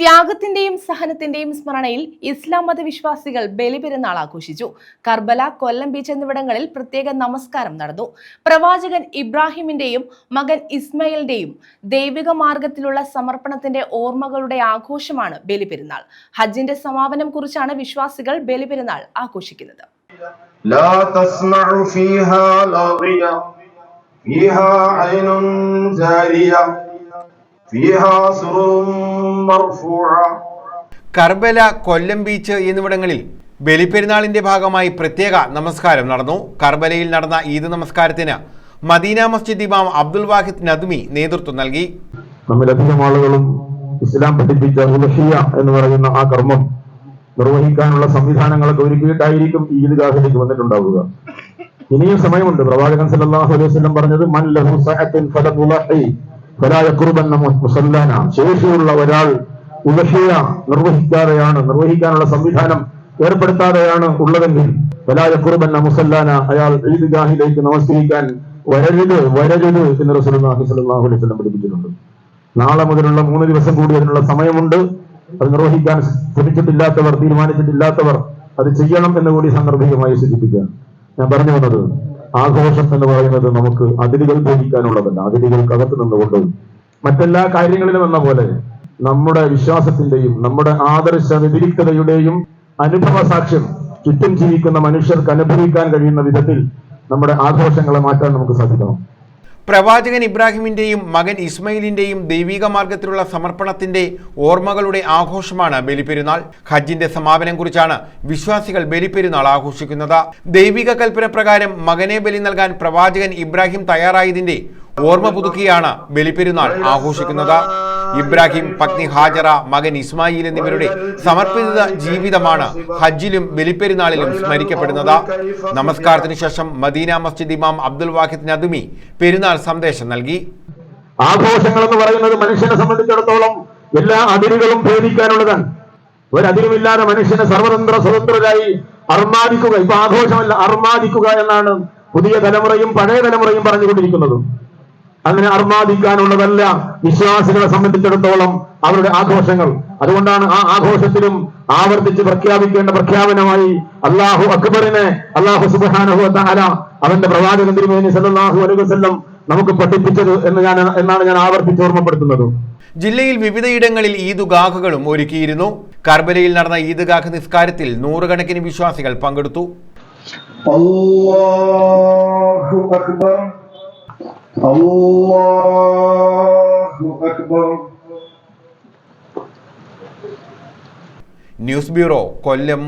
ത്യാഗത്തിന്റെയും സഹനത്തിന്റെയും സ്മരണയിൽ ഇസ്ലാം മതവിശ്വാസികൾ ബലിപെരുന്നാൾ ആഘോഷിച്ചു. കർബല, കൊല്ലം ബീച്ച് എന്നിവിടങ്ങളിൽ പ്രത്യേക നമസ്കാരം നടന്നു. പ്രവാചകൻ ഇബ്രാഹിമിന്റെയും മകൻ ഇസ്മയിലിന്റെയും ദൈവിക മാർഗത്തിലുള്ള സമർപ്പണത്തിന്റെ ഓർമ്മകളുടെ ആഘോഷമാണ് ബലിപെരുന്നാൾ. ഹജ്ജിന്റെ സമാപനം കുറിച്ചാണ് വിശ്വാസികൾ ബലിപെരുന്നാൾ ആഘോഷിക്കുന്നത്. കർബല, കൊല്ലം ബീച്ച് എന്നിവിടങ്ങളിൽ ബലിപെരുന്നാളിന്റെ ഭാഗമായി പ്രത്യേക നമസ്കാരം നടന്നു. കർബലയിൽ നടന്ന ഈദ് നമസ്കാരത്തിന് മദീന മസ്ജിദ് ഇമാം അബ്ദുൽ വാഹിദ് നദ്മി നേതൃത്വം നൽകി. നമ്മിലധികം ആളുകളും ഇസ്ലാം പഠിപ്പിച്ച ഉലഹിയ എന്ന് പറയുന്ന ആ കർമ്മം നിർവഹിക്കാനുള്ള സംവിധാനങ്ങളൊക്കെ ഒരുക്കിയിട്ടായിരിക്കും ഈദ്ഗാഹിലേക്ക് വന്നിട്ടുണ്ടാവുക. ഇനിയും സമയമുണ്ട്. പ്രവാചകൻ സല്ലല്ലാഹു അലൈഹി വസല്ലം പറഞ്ഞത് മൻ ലഹു സഅത്തുൻ ഫലതുലഹി ഫലാ യഖ്റുബന്ന മുസല്ലന. ശേഷിയുള്ള ഒരാൾ ഉലഹിയ നിർവഹിക്കാനുള്ള സംവിധാനം ഏർപ്പെടുത്താതെയാണ് ഉള്ളതെങ്കിൽ ഫലാ യഖ്റുബന്ന മുസല്ലന, അയാൾ ഈദ്ഗാഹിലേക്ക് നമസ്കരിക്കാൻ വരരുത് എന്ന് റസൂലുള്ളാഹി സ്വല്ലല്ലാഹു അലൈഹി വസല്ലം പഠിപ്പിച്ചിട്ടുണ്ട്. നാളെ മുതലുള്ള 3 ദിവസം കൂടി അതിനുള്ള സമയമുണ്ട്. അത് നിർവഹിക്കാൻ ശ്രമിച്ചിട്ടില്ലാത്തവർ, തീരുമാനിച്ചിട്ടില്ലാത്തവർ അത് ചെയ്യണം എന്ന് കൂടി സാന്ദർഭികമായി സൂചിപ്പിക്കുക. ഞാൻ പറഞ്ഞു വന്നത്, ആഘോഷം എന്ന് പറയുന്നത് നമുക്ക് അതിരുകൾ ഭേദിക്കാനുള്ളതല്ല. അതിരുകൾക്കകത്ത് നിന്നുകൊണ്ട് മറ്റെല്ലാ കാര്യങ്ങളിലും എന്ന പോലെ നമ്മുടെ വിശ്വാസത്തിന്റെയും നമ്മുടെ ആദർശ വ്യതിരിക്തതയുടെയും അനുഭവ സാക്ഷ്യം ചുറ്റും ജീവിക്കുന്ന മനുഷ്യർക്ക് അനുഭവിക്കാൻ കഴിയുന്ന വിധത്തിൽ നമ്മുടെ ആഘോഷങ്ങളെ മാറ്റാൻ നമുക്ക് സാധിക്കണം. പ്രവാചകൻ ഇബ്രാഹിമിന്റെയും മകൻ ഇസ്മയിലിന്റെയും ദൈവിക മാർഗത്തിലുള്ള സമർപ്പണത്തിന്റെ ഓർമ്മകളുടെ ആഘോഷമാണ് ബലിപെരുന്നാൾ. ഹജ്ജിന്റെ സമാപനം കുറിച്ചാണ് വിശ്വാസികൾ ബലിപെരുന്നാൾ ആഘോഷിക്കുന്നത്. ദൈവിക കൽപ്പന പ്രകാരം മകനെ ബലി നൽകാൻ പ്രവാചകൻ ഇബ്രാഹിം തയ്യാറായതിന്റെ ഓർമ്മ പുതുക്കിയാണ് ബലിപെരുന്നാൾ ആഘോഷിക്കുന്നത്. ഇബ്രാഹിം, പത്നി ഹാജറ, മകൻ ഇസ്മായിൽ എന്നിവരുടെ സമർപ്പിത ജീവിതമാണ് ഹജ്ജിലും ബലിപെരുന്നാളിലും സ്മരിക്കപ്പെടുന്നത്. നമസ്കാരത്തിന് ശേഷം മദീന മസ്ജിദ് ഇമാം അബ്ദുൽ വാഹിദ് നദ്മി പെരുന്നാൾ സന്ദേശം നൽകി. ആഘോഷങ്ങൾ എന്ന് പറയുന്നത് മനുഷ്യനെ സംബന്ധിച്ചിടത്തോളം എല്ലാ അതിരുകളും ഭേദിക്കാനുള്ളതാണ്. ഒരതിരുമില്ലാതെ മനുഷ്യനെ സ്വതന്ത്രരായി അർമാദിക്കുക. ഇപ്പൊ ആഘോഷമല്ല, അർമാദിക്കുക എന്നാണ് പുതിയ തലമുറയും പഴയ തലമുറയും പറഞ്ഞുകൊണ്ടിരിക്കുന്നത്. അങ്ങനെ അർമാദിക്കാനുള്ളതല്ല വിശ്വാസികളെ സംബന്ധിച്ചിടത്തോളം അവരുടെ ആഘോഷങ്ങൾ. അതുകൊണ്ടാണ് ആ ആഘോഷത്തിലും ആവർത്തിച്ച് പ്രഖ്യാപിക്കേണ്ട പ്രഖ്യാപനമായി അല്ലാഹു അക്ബറിനെ അല്ലാഹു സുബ്ഹാനഹു വ തആല അവന്റെ പ്രവാചകൻ തിരുമേനി സല്ലല്ലാഹു അലൈഹി വസല്ലം നമുക്ക് പഠിപ്പിച്ചത് എന്നാണ് ഞാൻ ആവർത്തിച്ച് ഓർമ്മപ്പെടുത്തുന്നത്. ജില്ലയിൽ വിവിധയിടങ്ങളിൽ ഈദ്ഗാഹുകളും ഒരുക്കിയിരുന്നു. കർബലയിൽ നടന്ന ഈദ്ഗാഹ് നിസ്കാരത്തിൽ 100 കണക്കിന് വിശ്വാസികൾ പങ്കെടുത്തു. അല്ലാഹു അക്ബർ, അല്ലാഹു അക്ബർ. ന്യൂസ് ബ്യൂറോ, കൊല്ലം.